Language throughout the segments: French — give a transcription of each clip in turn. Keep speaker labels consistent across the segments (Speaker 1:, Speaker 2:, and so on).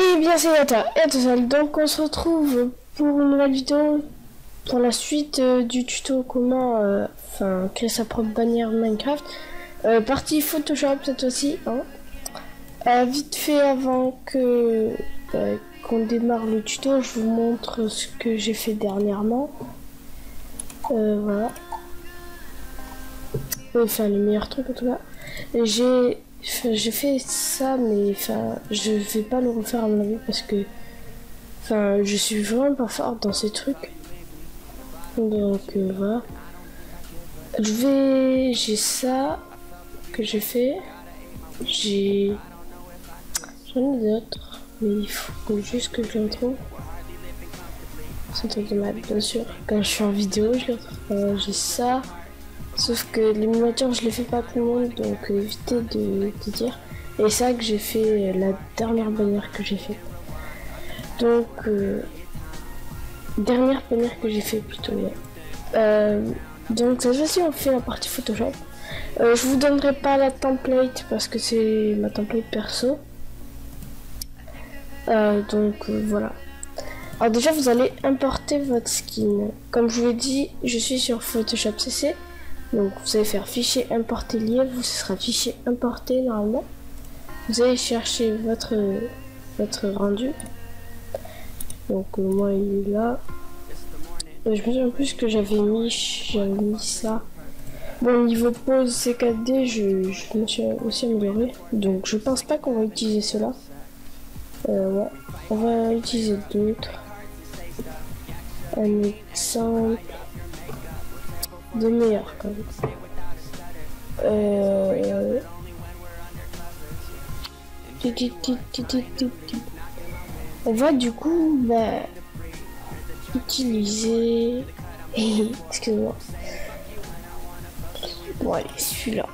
Speaker 1: Et bien c'est Yata, donc on se retrouve pour une nouvelle vidéo pour la suite du tuto comment créer sa propre bannière Minecraft. Partie Photoshop cette fois-ci. Hein. Vite fait avant que qu'on démarre le tuto, je vous montre ce que j'ai fait dernièrement. Voilà. Enfin les meilleurs trucs en tout cas. J'ai fait ça, mais je vais pas le refaire à mon avis parce que je suis vraiment pas forte dans ces trucs. Donc voilà. J'ai ça que j'ai fait. J'en ai d'autres, mais il faut juste que je les retrouve. C'est un truc de mal, bien sûr. Quand je suis en vidéo, je les retrouve. J'ai ça. Sauf que les miniatures, je les fais pas à tout le monde, donc évitez de dire. Et c'est ça que j'ai fait la dernière bannière que j'ai fait. Donc, dernière bannière que j'ai fait plutôt. Ouais. Donc cette fois-ci, on fait la partie Photoshop. Je vous donnerai pas la template parce que c'est ma template perso. Voilà. Alors déjà, vous allez importer votre skin. Comme je vous l'ai dit, je suis sur Photoshop CC. Donc vous allez faire fichier importer lié, ce sera fichier importé normalement. Vous allez chercher votre rendu. Donc moi il est là. Je me souviens plus que j'avais mis ça. Bon niveau pause C4D je me suis aussi amélioré. Donc je pense pas qu'on va utiliser cela. Ouais. On va utiliser d'autres. Un exemple de meilleur quand même. On va du coup utiliser excusez-moi. Bon allez, celui-là.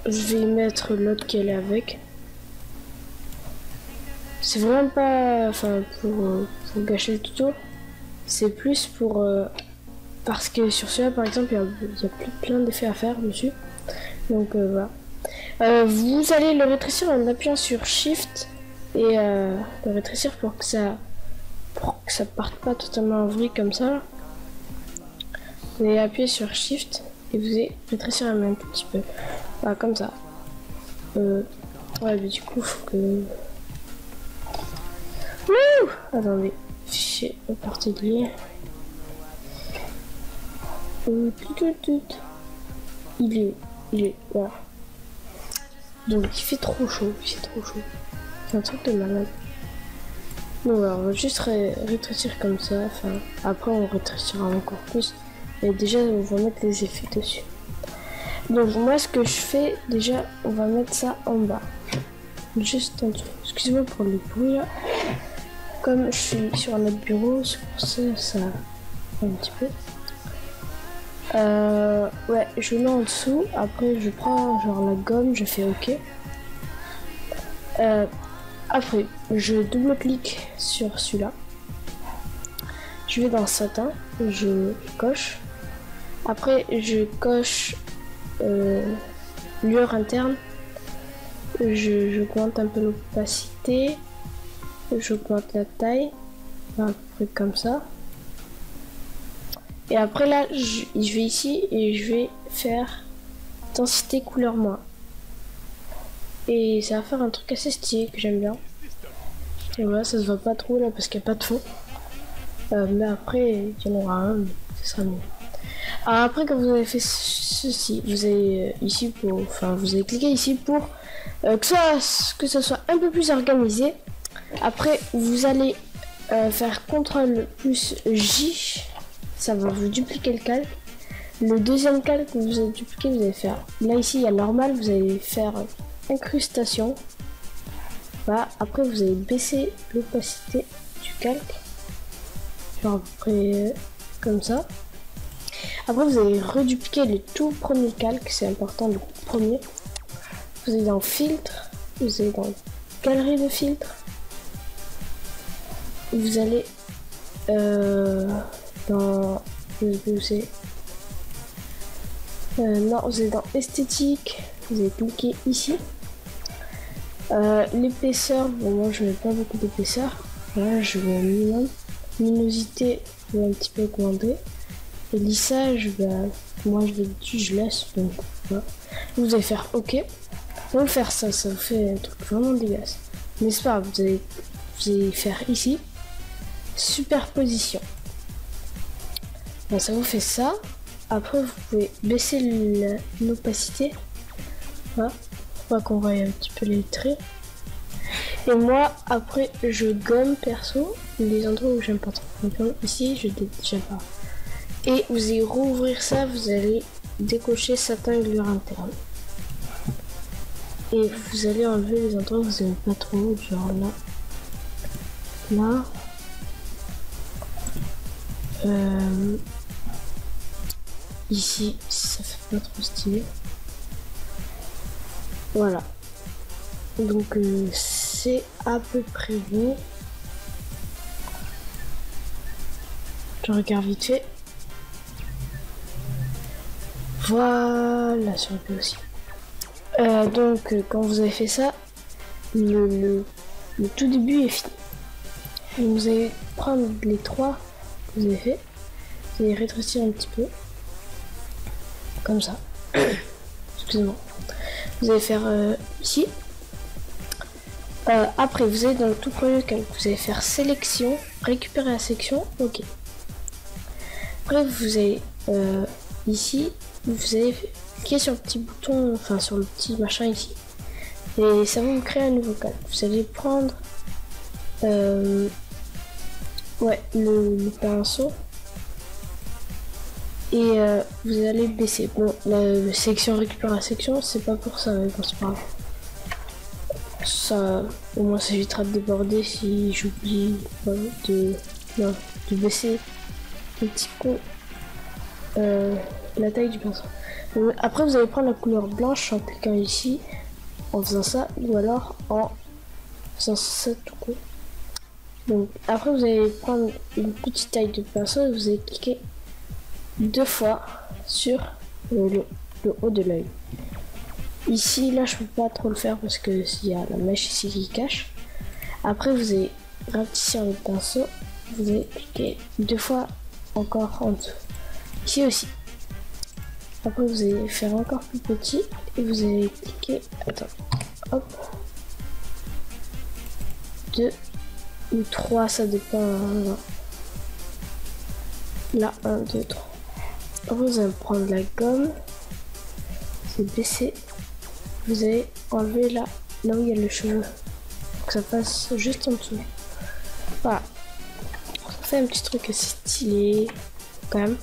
Speaker 1: Je vais mettre l'autre qu'elle est avec. C'est vraiment pas pour gâcher le tuto. C'est plus pour parce que sur celui-là par exemple il y a plein d'effets à faire dessus. Donc voilà. Vous allez le rétrécir en appuyant sur Shift et le rétrécir pour que ça parte pas totalement en vrille comme ça. Vous allez appuyer sur Shift et vous allez rétrécir la main un tout petit peu. Voilà, comme ça. Ouais, mais du coup, faut que... Wouh! Attendez. Fichier particulier. Il est... Voilà. Donc, il fait trop chaud. C'est un truc de malade. Donc voilà, on va juste rétrécir comme ça. Après, on rétrécira encore plus. Et déjà, on va mettre les effets dessus. Donc moi, ce que je fais, déjà, on va mettre ça en bas. Juste en dessous. Excusez-moi pour le bruit là. Comme je suis sur un autre bureau, c'est pour ça un petit peu. Ouais, je mets en dessous. Après, je prends genre la gomme, je fais OK. Après, je double-clique sur celui-là. Je vais dans satin, je coche. Après, je coche lueur interne. J'augmente un peu l'opacité. J'augmente la taille. À peu près comme ça. Et après là, je vais ici et je vais faire intensité couleur moins. Et ça va faire un truc assez stylé que j'aime bien. Et voilà, ça se voit pas trop là parce qu'il n'y a pas de fond. Mais après, il y en aura un, mais ce sera mieux. Alors après, quand vous avez fait ceci, vous allez ici pour, vous allez cliquer ici pour que ça soit un peu plus organisé. Après, vous allez faire CTRL plus J, ça va vous dupliquer le calque. Le deuxième calque que vous avez dupliqué, vous allez faire là ici, il y a normal, vous allez faire incrustation. Voilà. Après, vous allez baisser l'opacité du calque, genre à peu près comme ça. Après, vous allez redupliquer le tout premier calque, c'est important, le premier. Vous allez dans filtre, vous allez dans galerie de filtre. Vous allez dans non, vous allez dans esthétique, vous allez cliquer ici. L'épaisseur, bon, moi je mets pas beaucoup d'épaisseur. Là, je mets un minimum. Luminosité, je vais un petit peu augmenter. Et lissage, bah, moi d'habitude je laisse. Donc voilà. Vous allez faire OK. Pour faire ça, ça vous fait un truc vraiment dégueulasse. Mais c'est pas grave, vous allez faire ici. Superposition. Bon, ça vous fait ça. Après, vous pouvez baisser l'opacité. Voilà. Pour qu'on voit un petit peu les traits. Et moi, après, je gomme perso les endroits où j'aime pas trop. Donc ici, j'aime pas. Et vous allez rouvrir ça, vous allez décocher satin et lueur interne. Et vous allez enlever les endroits où vous n'aimez pas trop, genre là. Ici, ça fait pas trop stylé. Voilà. Donc c'est à peu près bon. Je regarde vite fait. Voilà, sur le P aussi. Donc quand vous avez fait ça, le tout début est fini. Et vous allez prendre les trois que vous avez fait, vous allez rétrécir un petit peu, comme ça. Excusez-moi. Vous allez faire ici. Après, vous allez dans le tout premier calque, vous allez faire sélection, récupérer la section, OK. Après, vous allez ici, vous allez cliquer sur le petit bouton, enfin sur le petit machin ici, et ça va vous créer un nouveau calque. Vous allez prendre le pinceau et vous allez baisser. Bon, la section récupère la section, c'est pas pour ça, mais bon, c'est pas grave. Ça, au moins, ça évitera de déborder si j'oublie de baisser un petit peu la taille du pinceau. Après, vous allez prendre la couleur blanche en cliquant ici, en faisant ça, ou alors en faisant ça tout court. Donc, après, vous allez prendre une petite taille de pinceau et vous allez cliquer 2 fois sur le haut de l'œil. Ici, là, je peux pas trop le faire parce que s'il y a la mèche ici qui cache. Après, vous allez rapetisser le pinceau, vous allez cliquer 2 fois encore en dessous. Ici aussi. Après, vous allez faire encore plus petit et vous allez cliquer, hop, 2 ou 3, ça dépend. Là, 1, 2, 3. Après, vous allez prendre la gomme, c'est baisser. Vous allez enlever là où il y a le cheveu, que ça passe juste en dessous. Voilà, ça fait un petit truc assez stylé quand même.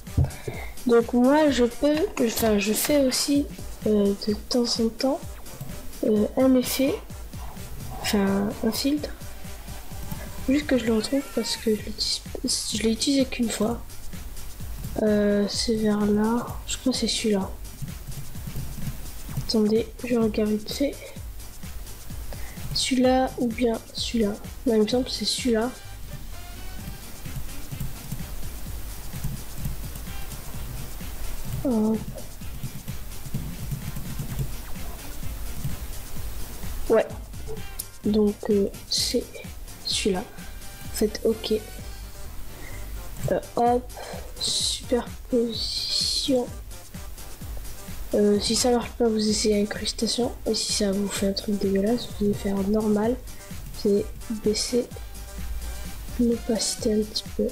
Speaker 1: Donc moi je fais aussi de temps en temps un effet, un filtre, juste que je le retrouve parce que je l'ai utilisé qu'une fois. C'est vers là, je crois que c'est celui-là. Attendez, je regarde vite fait. Celui-là ou bien celui-là. Il me semble que c'est celui-là. Ouais. Donc c'est celui-là. Faites OK. Hop. Superposition. Si ça marche pas, vous essayez incrustation. Et si ça vous fait un truc dégueulasse, vous allez faire normal. Vous allez baisser l'opacité un petit peu.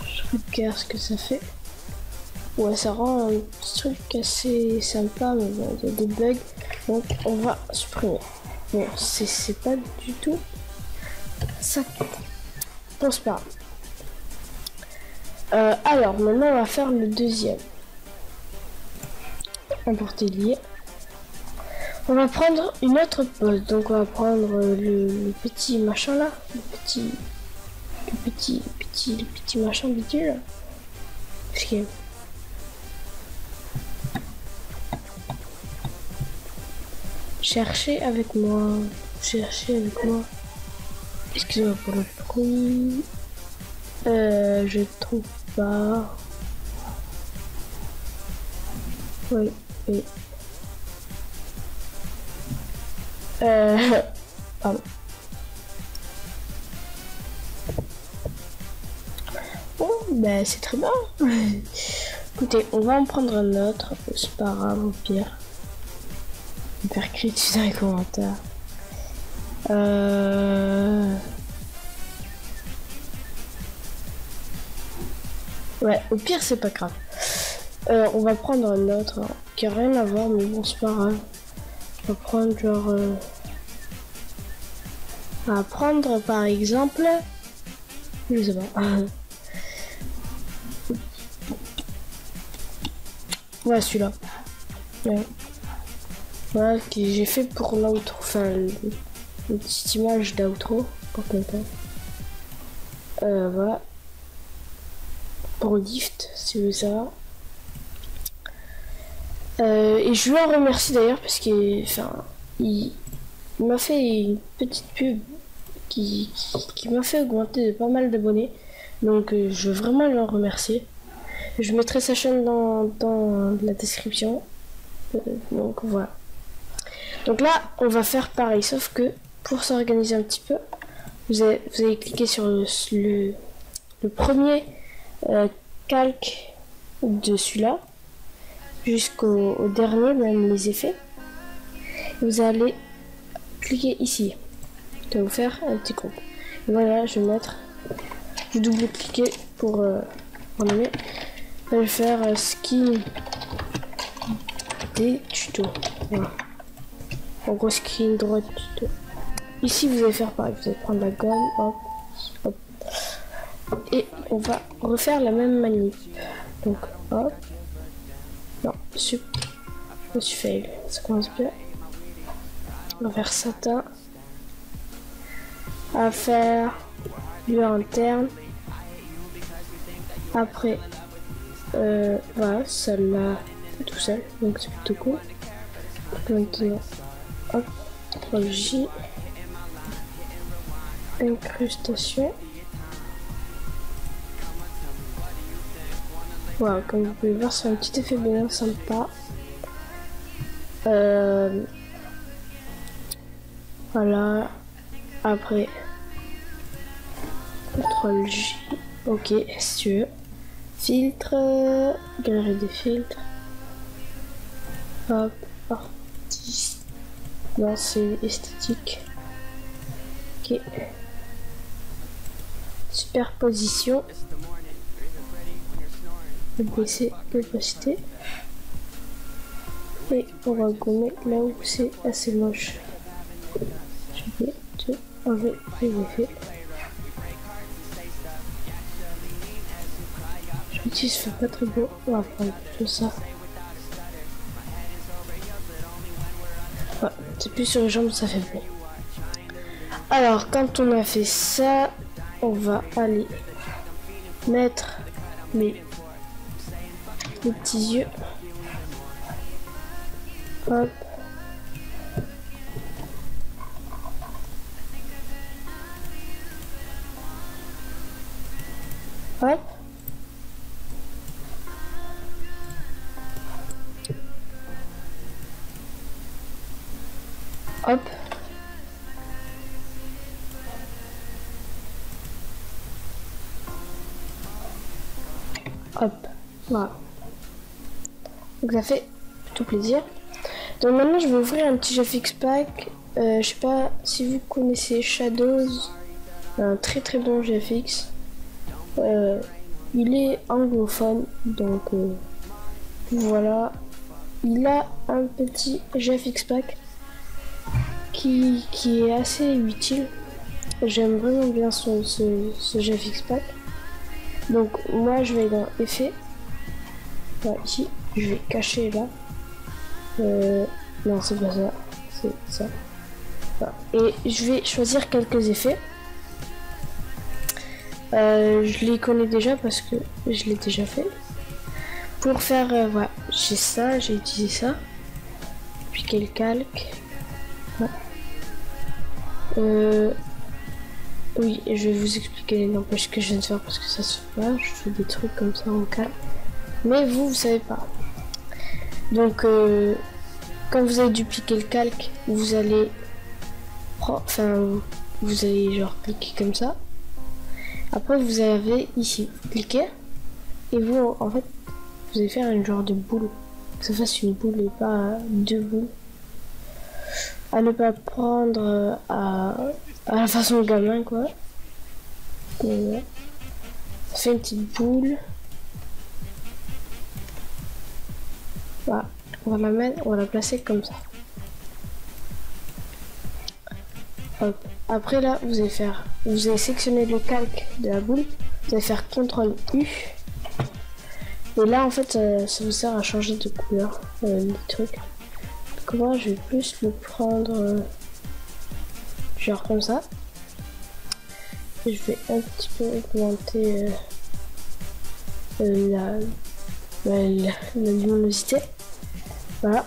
Speaker 1: Je regarde ce que ça fait. Ouais, ça rend un petit truc assez sympa, mais bon, il y a des bugs. Donc on va supprimer. Bon, c'est pas du tout ça. Bon, c'est pas grave. Alors, maintenant on va faire le deuxième. Importer lié. On va prendre une autre pose. Donc on va prendre le petit machin là, le petit machin bidule. Okay. Cherchez avec moi. Excusez-moi pour le bruit. Je trouve pas. Oui. Pardon. Bon, ben c'est très bien. Écoutez, on va en prendre un autre. C'est pas grave, au pire. On peut faire critique dans les commentaires. Ouais, au pire, c'est pas grave. On va prendre un autre hein, qui a rien à voir, mais bon, c'est pas grave. On va prendre genre... On va prendre par exemple... Je sais pas. Ouais, celui-là. Ouais. Voilà, que j'ai fait pour l'outro. Enfin, une petite image d'outro. Pour quelqu'un. Voilà. Pour le gift, si vous voulez savoir. Et je lui en remercie d'ailleurs parce qu'il m'a fait une petite pub qui m'a fait augmenter de pas mal d'abonnés. Donc je veux vraiment lui en remercier. Je mettrai sa chaîne dans la description. Donc voilà. Donc là, on va faire pareil, sauf que pour s'organiser un petit peu, vous allez cliquer sur le premier calque de celui-là jusqu'au dernier, même les effets. Vous allez cliquer ici. Ça va vous faire un petit groupe. Et voilà, je vais mettre, je vais double-cliquer pour nommer. Je vais faire skin des tutos. Voilà. En gros, skin droit tuto. Ici, vous allez faire pareil. Vous allez prendre la gomme, hop, hop. Et on va refaire la même manip. Donc, hop. Non, je suis fail. Ça commence bien. On va faire satin. À faire lieu interne. Après, voilà, celle-là tout seul, donc c'est plutôt cool. Maintenant, hop, J, incrustation. Voilà, comme vous pouvez voir, c'est un petit effet bien sympa. Voilà. Après, CTRL J. Ok, si tu veux. Filtre, galerie des filtres. Hop, partie. Non, c'est esthétique. Ok. Superposition. Baisser l'opacité. Et on va gommer là où c'est assez moche. Je vais te enlever les effets. Je me dis, ça fait pas très beau. On va prendre tout ça. Ouais, c'est plus sur les jambes, ça fait beau. Alors, quand on a fait ça, on va aller mettre les petits yeux. Hop. Hop. Hop. Hop. Voilà. Donc ça fait plutôt plaisir. Donc maintenant je vais ouvrir un petit GFX pack. Je sais pas si vous connaissez Shadows. Un très très bon GFX. Il est anglophone. Donc voilà. Il a un petit GFX pack qui est assez utile. J'aime vraiment bien ce GFX pack. Donc moi je vais dans effet. Voilà, ici, je vais cacher là. Non, c'est pas ça. C'est ça. Voilà. Et je vais choisir quelques effets. Je les connais déjà parce que je l'ai déjà fait. Pour faire, voilà, j'ai ça, j'ai utilisé ça. Puis quel calque. Voilà. Oui, je vais vous expliquer les n'empêche que je viens de faire parce que ça se fait pas. Je fais des trucs comme ça en calme. Mais vous savez pas. Donc, quand vous avez dupliqué le calque, vous allez prendre, enfin, vous allez genre cliquer comme ça. Après, vous avez ici, vous cliquez. Et vous, en fait, vous allez faire une genre de boule. Que ça fasse une boule et pas deux boules. À ne pas prendre à la façon gamin, quoi. Et, ça fait une petite boule. Voilà. On va la mettre, on va la placer comme ça. Hop. Après là, vous allez sélectionner le calque de la boule. Vous allez faire CTRL U. Et là, en fait, ça vous sert à changer de couleur, les trucs. Donc moi, je vais plus le prendre, genre comme ça. Et je vais un petit peu augmenter la luminosité. Voilà.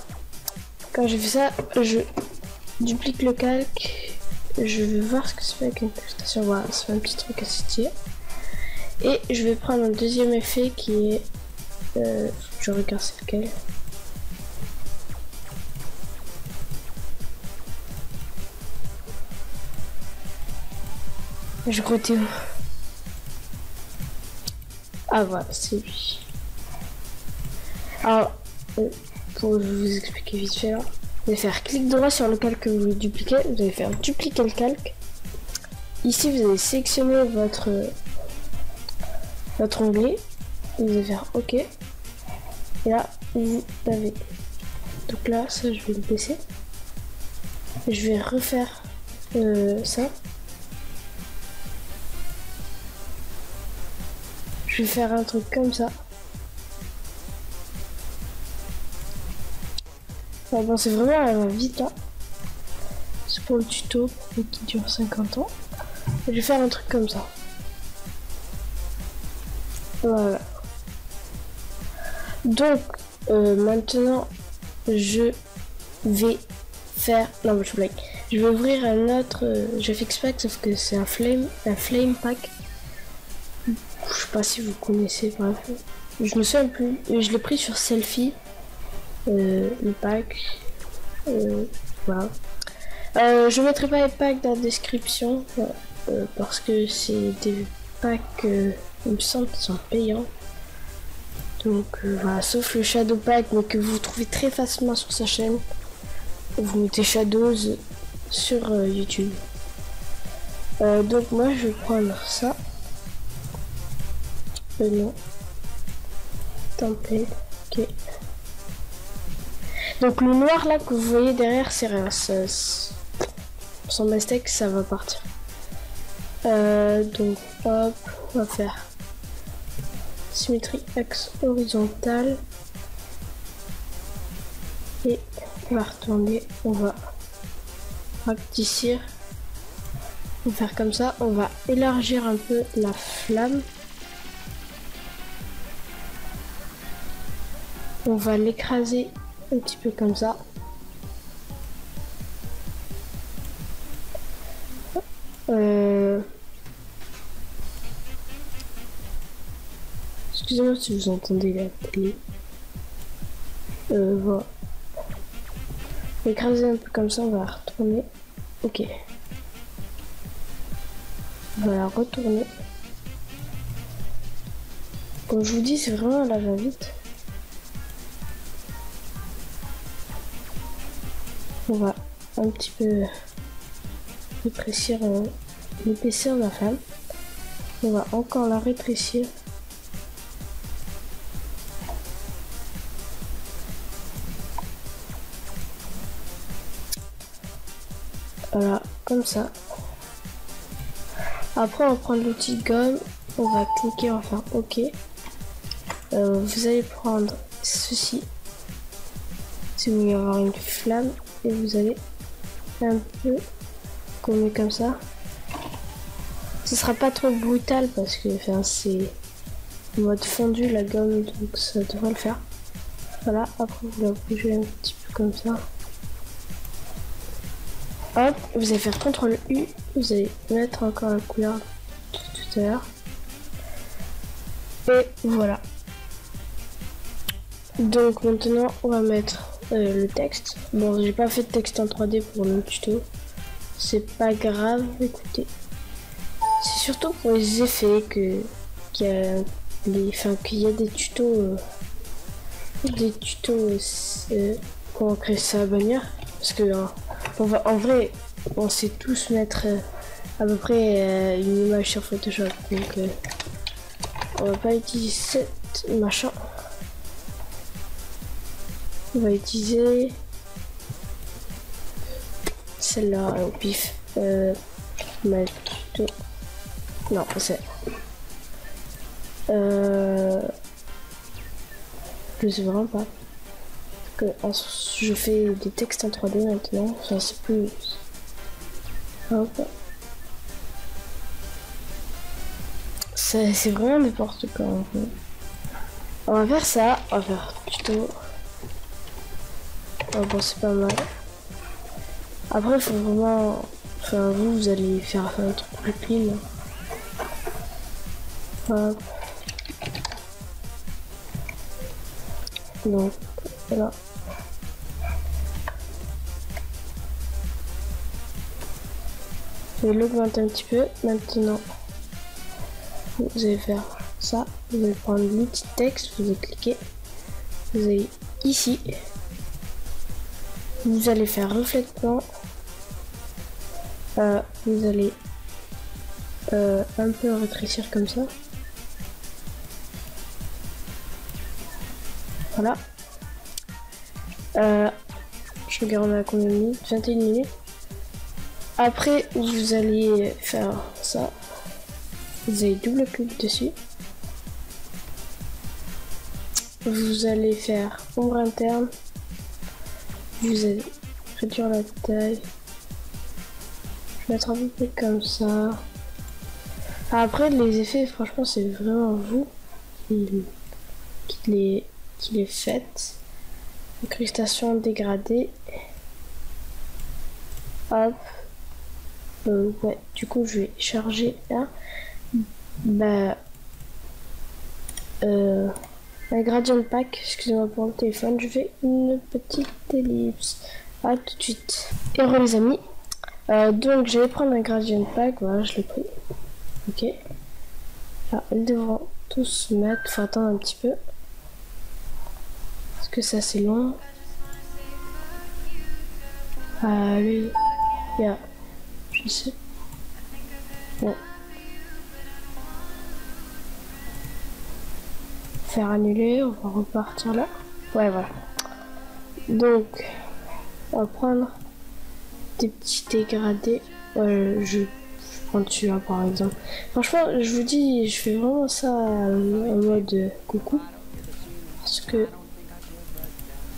Speaker 1: Quand j'ai fait ça, je duplique le calque. Je vais voir ce que ça fait avec une prestation. Voilà, ça fait un petit truc assez stylé. Et je vais prendre un deuxième effet qui est... je regarde c'est lequel. Je crois que t'es où? Ah voilà, c'est lui. Alors, pour vous expliquer vite fait là, vous allez faire clic droit sur le calque que vous voulez dupliquer, vous allez faire dupliquer le calque. Ici, vous allez sélectionner votre onglet, vous allez faire OK. Et là, vous l'avez. Donc là, ça, je vais le baisser. Je vais refaire ça. Je vais faire un truc comme ça. Ah bon, c'est vraiment elle va vite là. C'est pour le tuto qui dure 50 ans. Et je vais faire un truc comme ça. Voilà. Donc maintenant je vais faire. Non mais je blague. Je vais ouvrir un autre GFX pack sauf que c'est un flame pack. Je sais pas si vous connaissez, bref. Je me souviens plus. Je l'ai pris sur Selfie. Le pack. Voilà. Je mettrai pas les packs dans la description parce que c'est des packs, il me semble, qui sont payants. Donc voilà, sauf le Shadow Pack, mais que vous trouvez très facilement sur sa chaîne. Vous mettez Shadows sur YouTube. Donc moi je vais prendre ça. Non. Template. Ok. Donc le noir là que vous voyez derrière, c'est rien. Sans mistake, ça va partir. Donc hop, on va faire symétrie axe horizontal. Et on va retourner, on va rapetissir. On va faire comme ça, on va élargir un peu la flamme. On va l'écraser un petit peu comme ça. Excusez-moi si vous entendez la télé. Voilà. Écraser un peu comme ça, on va retourner. Ok. On va la retourner. Comme je vous dis, c'est vraiment la va-vite. On va un petit peu rétrécir l'épaisseur de la flamme. On va encore la rétrécir. Voilà, comme ça. Après, on va prendre l'outil gomme. On va cliquer, on va faire OK. Vous allez prendre ceci. Si vous voulez avoir une flamme. Et vous allez un peu gommer comme ça. Ce sera pas trop brutal parce que c'est en mode fondu la gomme, donc ça devrait le faire. Voilà, après vous la bougez un petit peu comme ça. Hop, vous allez faire CTRL U, vous allez mettre encore la couleur de tout à l'heure. Et voilà. Donc maintenant on va mettre le texte. Bon, j'ai pas fait de texte en 3D pour le tuto. c'est pas grave, écoutez. C'est surtout pour les effets qu'il y a qu'il y a des tutos comment créer sa bannière, parce que en vrai on sait tous mettre à peu près une image sur Photoshop, donc on va pas utiliser cette machin, on va utiliser celle-là au pif. Ma tuto, non c'est je sais vraiment pas. Que je fais des textes en 3D maintenant. Enfin, c'est plus. Hop. C'est vraiment n'importe quoi. En fait. On va faire ça. On va faire tuto. Oh, bon, c'est pas mal. Après, il faut vraiment. Enfin, vous allez faire un truc plus clean. Hop. Donc, voilà. Je vais l'augmenter un petit peu. Maintenant, vous allez faire ça. Vous allez prendre l'outil texte, vous allez cliquer. Vous allez ici. Vous allez faire reflet de plan. Vous allez un peu rétrécir comme ça. Voilà. Je regarde à combien de minutes, 21 minutes. Après, vous allez faire ça. Vous allez double-clic dessus. Vous allez faire ombre interne. Vous allez réduire la taille. Je vais mettre un peu plus comme ça. Après, les effets, franchement, c'est vraiment vous qui les faites. Incrustation dégradée. Hop. Ouais, du coup, je vais charger là. Un gradient pack, excusez-moi pour le téléphone, je fais une petite ellipse. À tout de suite. Heureux les amis. Donc, je vais prendre un gradient pack, voilà, je l'ai pris. Ok. Là, ils devront tous se mettre, faut attendre un petit peu. Parce que ça, c'est long. Allez, je sais. Bon. Faire annuler, on va repartir là. Ouais, voilà. Donc, on va prendre des petits dégradés. Je prends celui-là par exemple. Franchement, je vous dis, je fais vraiment ça en mode coucou. Parce que,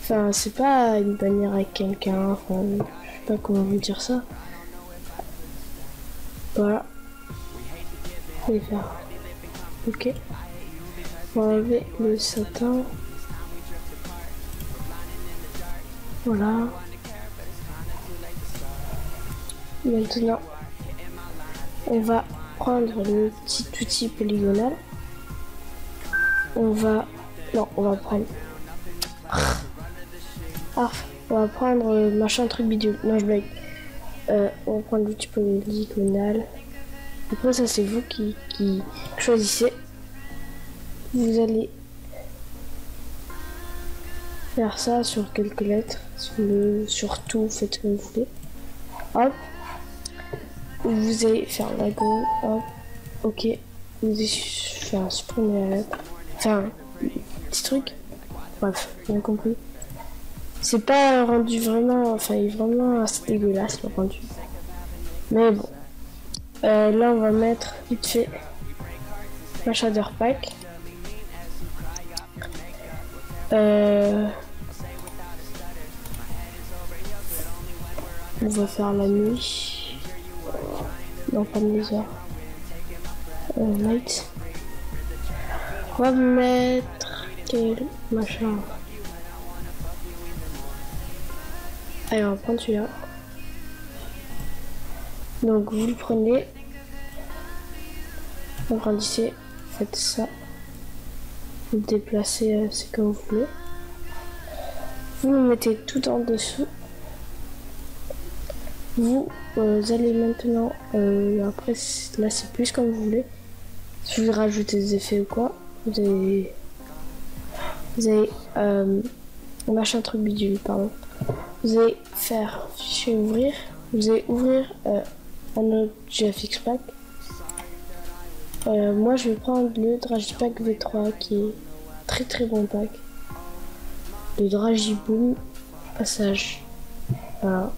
Speaker 1: enfin, c'est pas une bannière avec quelqu'un. Enfin, je sais pas comment vous dire ça. Voilà. Je vais faire. Ok. On va enlever le satin. Voilà. Maintenant, on va prendre le petit outil polygonal. On va prendre. On va prendre machin truc bidule. Non, je blague. On va prendre l'outil polygonal. Après, ça, c'est vous qui choisissez. Vous allez faire ça sur quelques lettres. Sur tout, faites comme vous voulez. Hop. Vous allez faire la go. Hop. Ok. Vous allez faire supprimer la lettre. Enfin, petit truc. Bref, bien compris. C'est pas rendu vraiment. Enfin, il est vraiment assez dégueulasse le rendu. Mais bon. Là, on va mettre vite fait ma shader pack. On va faire la nuit. Non, pas de les heures. Night. On va mettre quel machin. Allez, on va prendre celui-là. Donc vous le prenez, vous agrandissez, faites ça, vous le déplacez, c'est comme vous voulez. Vous le mettez tout en dessous. Vous allez maintenant, après là c'est plus comme vous voulez. Si vous voulez rajouter des effets ou quoi, vous allez machin truc bidule, pardon. Vous allez faire fichier ouvrir, vous allez ouvrir un autre GFX pack. Moi je vais prendre le Dragipack V3 qui est très très bon pack. Le Dragiboom passage. Voilà.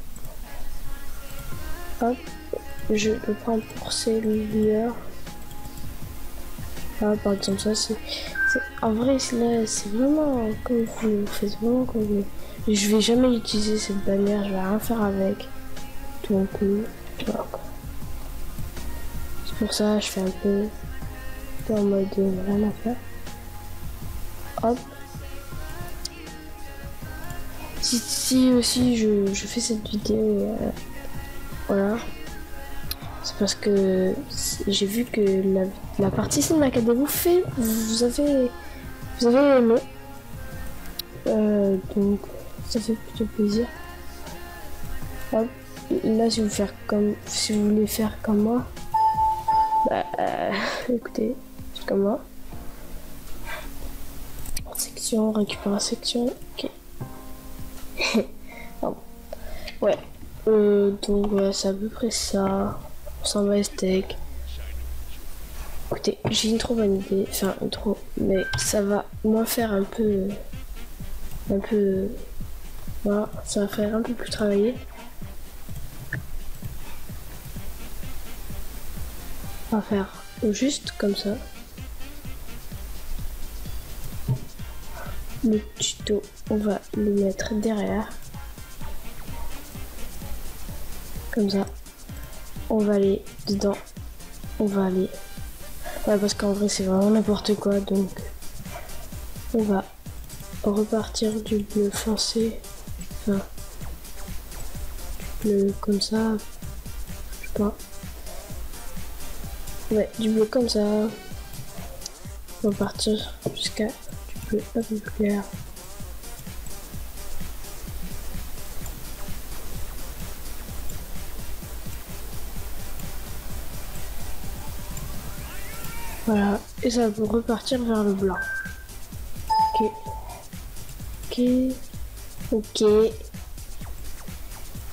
Speaker 1: Hop, je le prends pour ces lumières. Là, par exemple, ça c'est. En vrai, là, c'est vraiment comme vous faites vraiment comme vous. Je vais jamais utiliser cette bannière, je vais rien faire avec. Donc, voilà quoi. C'est pour ça, je fais un peu en mode rien à faire. Hop. Si aussi je fais cette vidéo, voilà. C'est parce que j'ai vu que la partie cinéma que vous avez aimé. Donc ça fait plutôt plaisir. Hop. Là si vous voulez faire comme moi, bah écoutez, c'est comme moi. Section, récupérer section, ok. Ouais. Donc voilà, c'est à peu près ça. On s'en va steak. Écoutez, j'ai une trop bonne idée. Enfin, mais ça va moins faire un peu. Voilà, ça va faire un peu plus travailler. On va faire juste comme ça. Le tuto, on va le mettre derrière. Comme ça. On va aller dedans. On va aller. Ouais, parce qu'en vrai, c'est vraiment n'importe quoi. Donc, on va repartir du bleu foncé. Enfin, du bleu comme ça. Je sais pas. Ouais, du bleu comme ça. On va partir jusqu'à du bleu un peu plus clair. Voilà, et ça va repartir vers le blanc. Ok.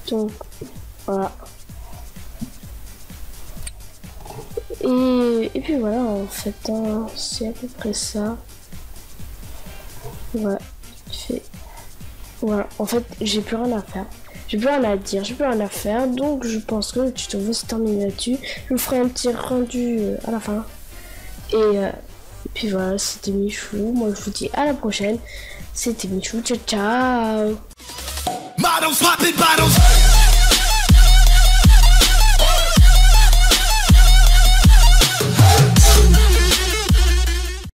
Speaker 1: Donc, voilà. Et puis voilà, en fait, hein, c'est à peu près ça. Voilà, voilà, en fait, j'ai plus rien à faire. J'ai plus rien à dire, j'ai plus rien à faire. Donc, je pense que le tuto va se terminer là-dessus. Je vous ferai un petit rendu à la fin. Et puis voilà, c'était Michou. Moi, je vous dis à la prochaine. C'était Michou. Ciao, ciao.